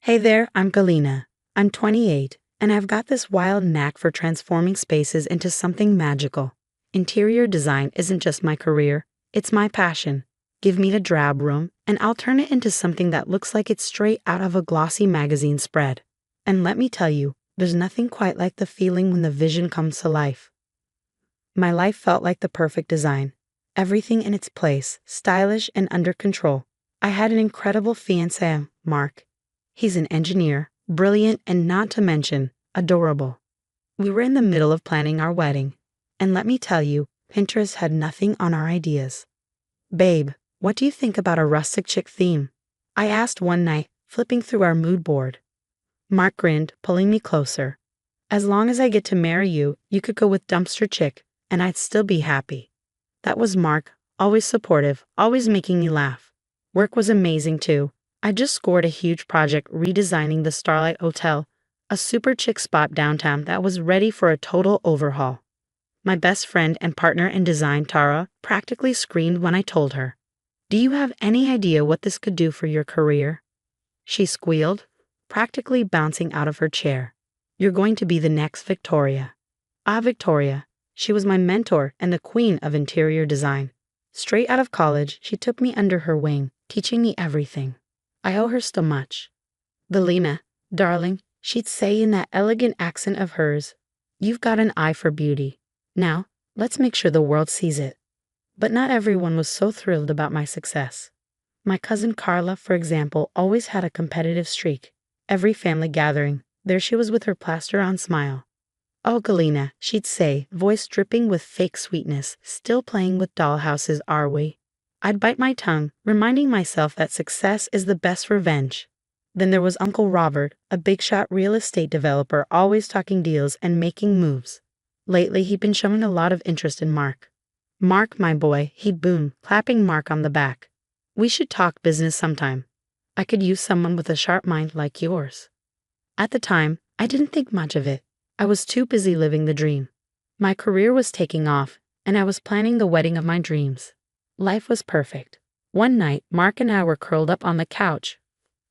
Hey there, I'm Galina. I'm 28, and I've got this wild knack for transforming spaces into something magical. Interior design isn't just my career, it's my passion. Give me a drab room, and I'll turn it into something that looks like it's straight out of a glossy magazine spread. And let me tell you, there's nothing quite like the feeling when the vision comes to life. My life felt like the perfect design. Everything in its place, stylish and under control. I had an incredible fiancé, Mark. He's an engineer, brilliant and not to mention, adorable. We were in the middle of planning our wedding. And let me tell you, Pinterest had nothing on our ideas. Babe, what do you think about a rustic chic theme? I asked one night, flipping through our mood board. Mark grinned, pulling me closer. As long as I get to marry you, you could go with dumpster chic, and I'd still be happy. That was Mark, always supportive, always making me laugh. Work was amazing too. I just scored a huge project redesigning the Starlight Hotel, a super chic spot downtown that was ready for a total overhaul. My best friend and partner in design, Tara, practically screamed when I told her. Do you have any idea what this could do for your career? She squealed, practically bouncing out of her chair. You're going to be the next Victoria. Ah, Victoria. She was my mentor and the queen of interior design. Straight out of college, she took me under her wing, teaching me everything. I owe her so much. Belina, darling, she'd say in that elegant accent of hers, you've got an eye for beauty. Now, let's make sure the world sees it. But not everyone was so thrilled about my success. My cousin Carla, for example, always had a competitive streak. Every family gathering, there she was with her plaster-on smile. Oh, Galina, she'd say, voice dripping with fake sweetness, still playing with dollhouses, are we? I'd bite my tongue, reminding myself that success is the best revenge. Then there was Uncle Robert, a big-shot real estate developer always talking deals and making moves. Lately, he'd been showing a lot of interest in Mark. Mark, my boy, he'd boom, clapping Mark on the back. We should talk business sometime. I could use someone with a sharp mind like yours. At the time, I didn't think much of it. I was too busy living the dream. My career was taking off, and I was planning the wedding of my dreams. Life was perfect. One night, Mark and I were curled up on the couch,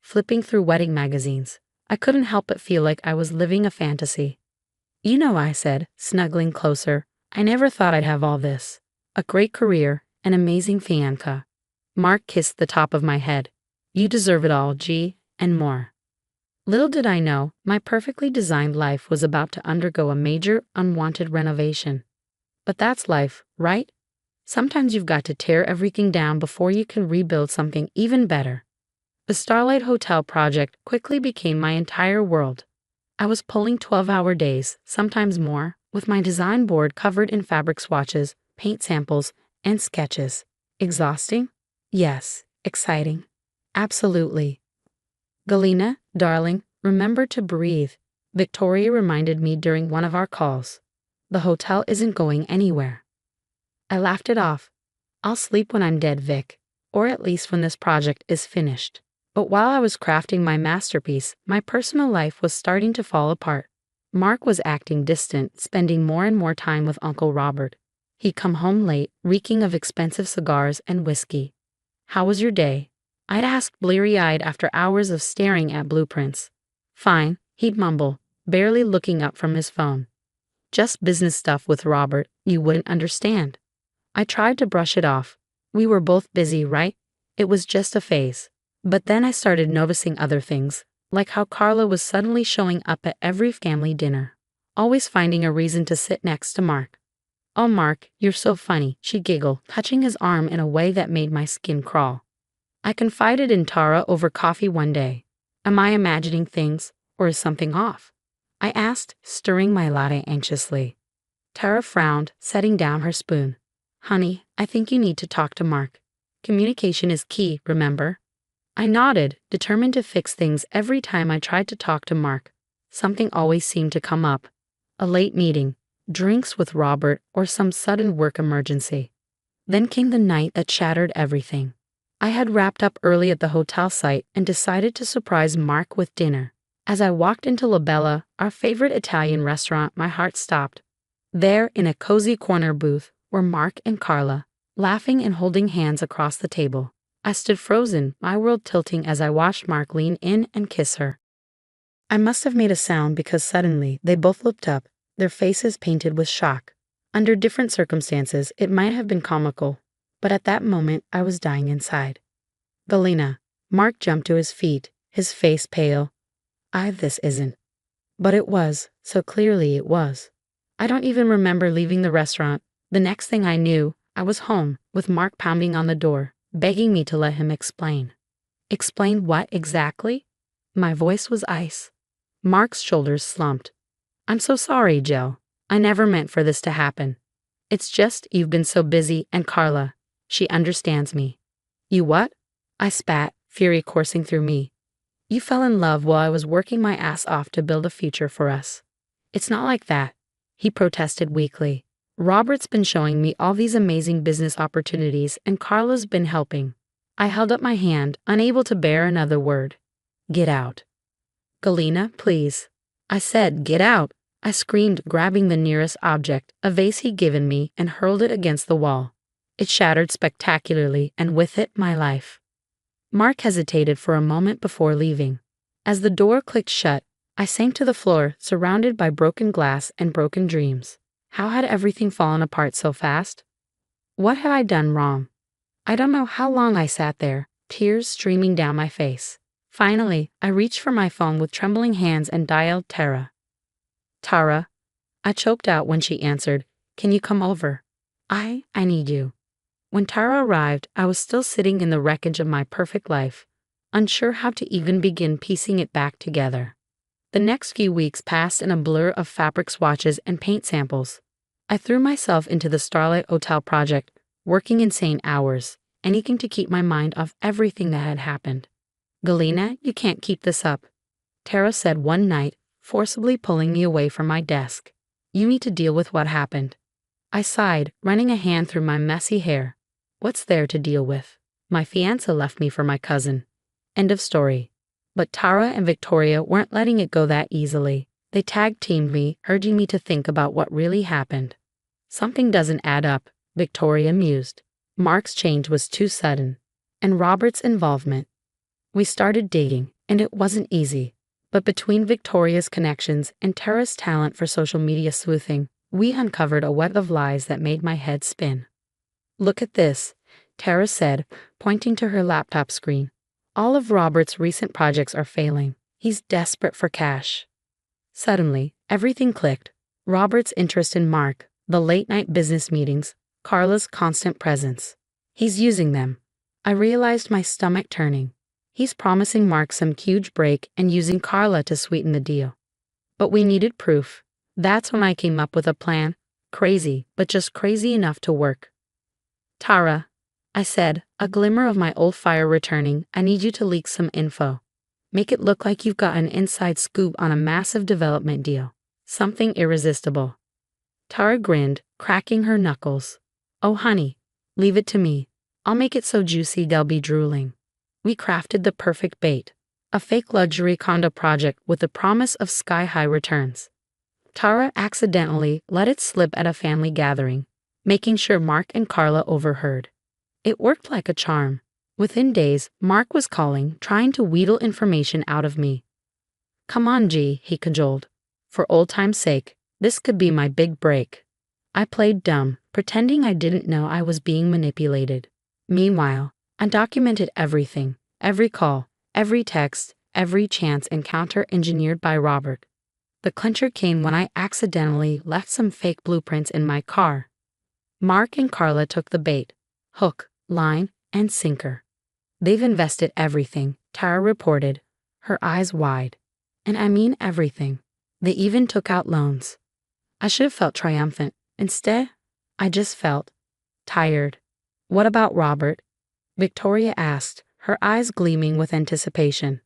flipping through wedding magazines. I couldn't help but feel like I was living a fantasy. You know, I said, snuggling closer, I never thought I'd have all this. A great career, an amazing fiancé. Mark kissed the top of my head. You deserve it all, G, and more. Little did I know, my perfectly designed life was about to undergo a major, unwanted renovation. But that's life, right? Sometimes you've got to tear everything down before you can rebuild something even better. The Starlight Hotel project quickly became my entire world. I was pulling 12-hour days, sometimes more, with my design board covered in fabric swatches, paint samples, and sketches. Exhausting? Yes. Exciting? Absolutely. Galina, darling, remember to breathe, Victoria reminded me during one of our calls. The hotel isn't going anywhere. I laughed it off. I'll sleep when I'm dead, Vic, or at least when this project is finished. But while I was crafting my masterpiece, my personal life was starting to fall apart. Mark was acting distant, spending more and more time with Uncle Robert. He'd come home late, reeking of expensive cigars and whiskey. How was your day? I'd ask bleary-eyed after hours of staring at blueprints. Fine, he'd mumble, barely looking up from his phone. Just business stuff with Robert, you wouldn't understand. I tried to brush it off. We were both busy, right? It was just a phase. But then I started noticing other things, like how Carla was suddenly showing up at every family dinner, always finding a reason to sit next to Mark. Oh, Mark, you're so funny, she giggled, touching his arm in a way that made my skin crawl. I confided in Tara over coffee one day. Am I imagining things, or is something off? I asked, stirring my latte anxiously. Tara frowned, setting down her spoon. Honey, I think you need to talk to Mark. Communication is key, remember? I nodded, determined to fix things every time I tried to talk to Mark. Something always seemed to come up. A late meeting, drinks with Robert, or some sudden work emergency. Then came the night that shattered everything. I had wrapped up early at the hotel site and decided to surprise Mark with dinner. As I walked into La Bella, our favorite Italian restaurant, my heart stopped. There, in a cozy corner booth, were Mark and Carla, laughing and holding hands across the table. I stood frozen, my world tilting as I watched Mark lean in and kiss her. I must have made a sound because suddenly they both looked up, their faces painted with shock. Under different circumstances, it might have been comical, but at that moment I was dying inside. Galena. Mark jumped to his feet, his face pale. This isn't. But it was, so clearly it was. I don't even remember leaving the restaurant. The next thing I knew, I was home, with Mark pounding on the door, begging me to let him explain. Explain what exactly? My voice was ice. Mark's shoulders slumped. I'm so sorry, Joe. I never meant for this to happen. It's just you've been so busy, and Carla, she understands me. You what? I spat, fury coursing through me. You fell in love while I was working my ass off to build a future for us. It's not like that, he protested weakly. Robert's been showing me all these amazing business opportunities, and Carla's been helping. I held up my hand, unable to bear another word. Get out. Galena, please. I said, get out. I screamed, grabbing the nearest object, a vase he'd given me, and hurled it against the wall. It shattered spectacularly, and with it, my life. Mark hesitated for a moment before leaving. As the door clicked shut, I sank to the floor, surrounded by broken glass and broken dreams. How had everything fallen apart so fast? What had I done wrong? I don't know how long I sat there, tears streaming down my face. Finally, I reached for my phone with trembling hands and dialed Tara. Tara, I choked out when she answered, can you come over? I need you. When Tara arrived, I was still sitting in the wreckage of my perfect life, unsure how to even begin piecing it back together. The next few weeks passed in a blur of fabric swatches and paint samples. I threw myself into the Starlight Hotel project, working insane hours, anything to keep my mind off everything that had happened. Galena, you can't keep this up, Tara said one night, forcibly pulling me away from my desk. You need to deal with what happened. I sighed, running a hand through my messy hair. What's there to deal with? My fiancé left me for my cousin. End of story. But Tara and Victoria weren't letting it go that easily. They tag-teamed me, urging me to think about what really happened. Something doesn't add up, Victoria mused. Mark's change was too sudden. And Robert's involvement. We started dating, and it wasn't easy. But between Victoria's connections and Tara's talent for social media sleuthing, we uncovered a web of lies that made my head spin. Look at this, Tara said, pointing to her laptop screen. All of Robert's recent projects are failing. He's desperate for cash. Suddenly, everything clicked. Robert's interest in Mark, the late-night business meetings, Carla's constant presence. He's using them. I realized my stomach turning. He's promising Mark some huge break and using Carla to sweeten the deal. But we needed proof. That's when I came up with a plan. Crazy, but just crazy enough to work. Tara, I said, a glimmer of my old fire returning, I need you to leak some info. Make it look like you've got an inside scoop on a massive development deal. Something irresistible. Tara grinned, cracking her knuckles. Oh honey, leave it to me. I'll make it so juicy they'll be drooling. We crafted the perfect bait. A fake luxury condo project with the promise of sky-high returns. Tara accidentally let it slip at a family gathering, making sure Mark and Carla overheard. It worked like a charm. Within days, Mark was calling, trying to wheedle information out of me. Come on, G, he cajoled. For old time's sake, this could be my big break. I played dumb, pretending I didn't know I was being manipulated. Meanwhile, I documented everything, every call, every text, every chance encounter engineered by Robert. The clincher came when I accidentally left some fake blueprints in my car. Mark and Carla took the bait. Hook, line, and sinker. They've invested everything, Tara reported, her eyes wide. And I mean everything. They even took out loans. I should have felt triumphant. Instead, I just felt tired. What about Robert? Victoria asked, her eyes gleaming with anticipation.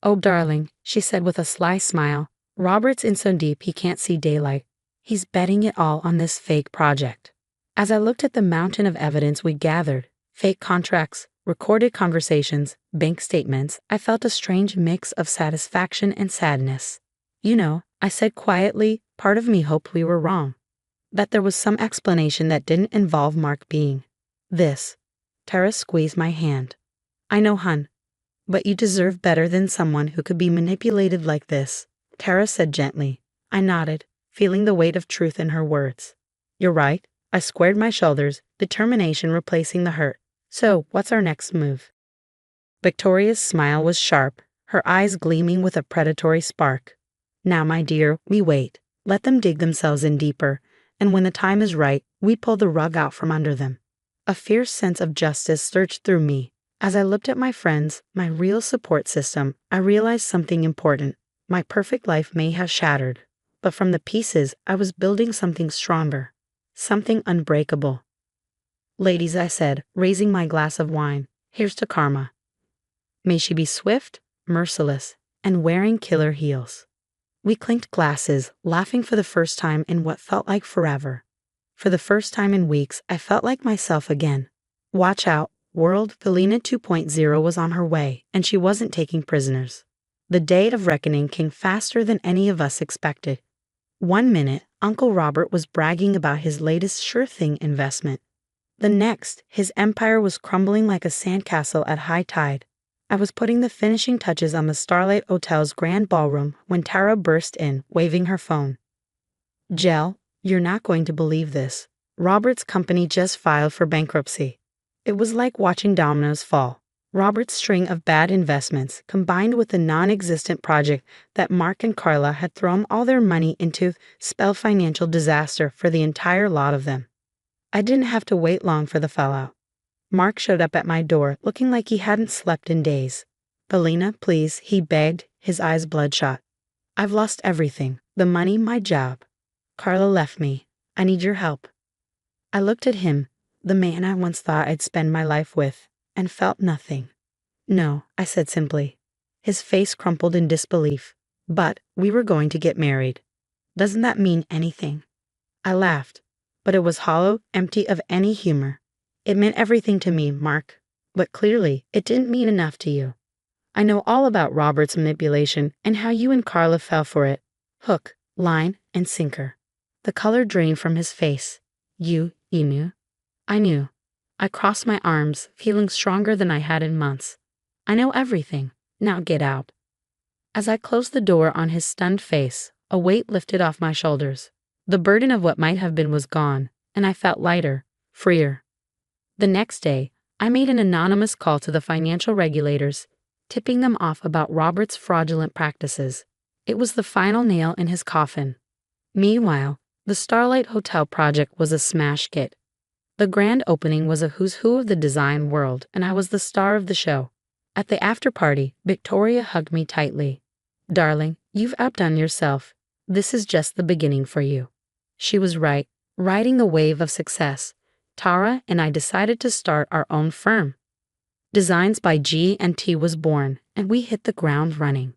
Oh, darling, she said with a sly smile, Robert's in so deep he can't see daylight. He's betting it all on this fake project. As I looked at the mountain of evidence we gathered, fake contracts, recorded conversations, bank statements, I felt a strange mix of satisfaction and sadness. You know, I said quietly, part of me hoped we were wrong. That there was some explanation that didn't involve Mark being this. Tara squeezed my hand. I know, hun. But you deserve better than someone who could be manipulated like this, Tara said gently. I nodded, feeling the weight of truth in her words. You're right. I squared my shoulders, determination replacing the hurt. So, what's our next move? Victoria's smile was sharp, her eyes gleaming with a predatory spark. Now, my dear, we wait. Let them dig themselves in deeper, and when the time is right, we pull the rug out from under them. A fierce sense of justice surged through me. As I looked at my friends, my real support system, I realized something important. My perfect life may have shattered, but from the pieces, I was building something stronger, something unbreakable. Ladies, I said, raising my glass of wine, here's to Karma. May she be swift, merciless, and wearing killer heels. We clinked glasses, laughing for the first time in what felt like forever. For the first time in weeks, I felt like myself again. Watch out, world, Felina 2.0 was on her way, and she wasn't taking prisoners. The day of reckoning came faster than any of us expected. One minute, Uncle Robert was bragging about his latest sure-thing investment. The next, his empire was crumbling like a sandcastle at high tide. I was putting the finishing touches on the Starlight Hotel's grand ballroom when Tara burst in, waving her phone. Jell, you're not going to believe this. Robert's company just filed for bankruptcy. It was like watching dominoes fall. Robert's string of bad investments, combined with the non-existent project that Mark and Carla had thrown all their money into, spelled financial disaster for the entire lot of them. I didn't have to wait long for the fallout. Mark showed up at my door, looking like he hadn't slept in days. Felina, please, he begged, his eyes bloodshot. I've lost everything, the money, my job. Carla left me. I need your help. I looked at him, the man I once thought I'd spend my life with, and felt nothing. No, I said simply. His face crumpled in disbelief. But we were going to get married. Doesn't that mean anything? I laughed, but it was hollow, empty of any humor. It meant everything to me, Mark, but clearly it didn't mean enough to you. I know all about Robert's manipulation and how you and Carla fell for it. Hook, line, and sinker. The color drained from his face. You knew? I knew. I crossed my arms, feeling stronger than I had in months. I know everything. Now get out. As I closed the door on his stunned face, a weight lifted off my shoulders. The burden of what might have been was gone, and I felt lighter, freer. The next day, I made an anonymous call to the financial regulators, tipping them off about Robert's fraudulent practices. It was the final nail in his coffin. Meanwhile, the Starlight Hotel project was a smash hit. The grand opening was a who's who of the design world, and I was the star of the show. At the after-party, Victoria hugged me tightly. Darling, you've outdone yourself. This is just the beginning for you. She was right, riding the wave of success. Tara and I decided to start our own firm. Designs by G&T was born, and we hit the ground running.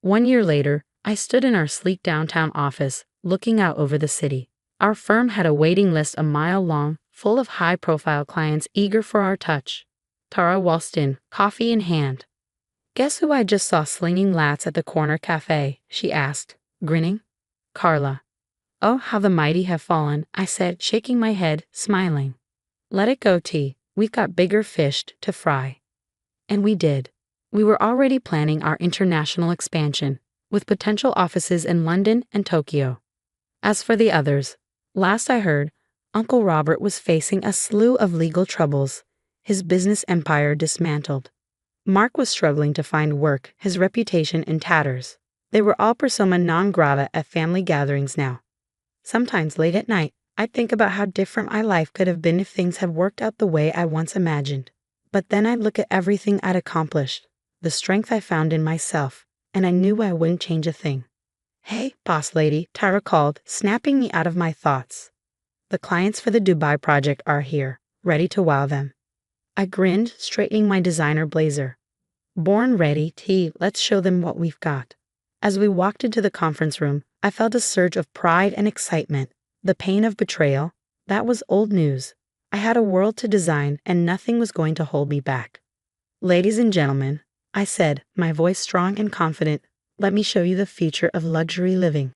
1 year later, I stood in our sleek downtown office, looking out over the city. Our firm had a waiting list a mile long, full of high-profile clients eager for our touch. Tara waltzed in, coffee in hand. Guess who I just saw slinging lats at the corner cafe? She asked, grinning. Carla. Oh, how the mighty have fallen, I said, shaking my head, smiling. Let it go, T. We've got bigger fish to fry. And we did. We were already planning our international expansion, with potential offices in London and Tokyo. As for the others, last I heard, Uncle Robert was facing a slew of legal troubles, his business empire dismantled. Mark was struggling to find work, his reputation in tatters. They were all persona non grata at family gatherings now. Sometimes late at night, I'd think about how different my life could have been if things had worked out the way I once imagined. But then I'd look at everything I'd accomplished, the strength I found in myself, and I knew I wouldn't change a thing. Hey, boss lady, Tara called, snapping me out of my thoughts. The clients for the Dubai project are here, ready to wow them. I grinned, straightening my designer blazer. Born ready, T, let's show them what we've got. As we walked into the conference room, I felt a surge of pride and excitement. The pain of betrayal, that was old news. I had a world to design, and nothing was going to hold me back. Ladies and gentlemen, I said, my voice strong and confident, let me show you the future of luxury living.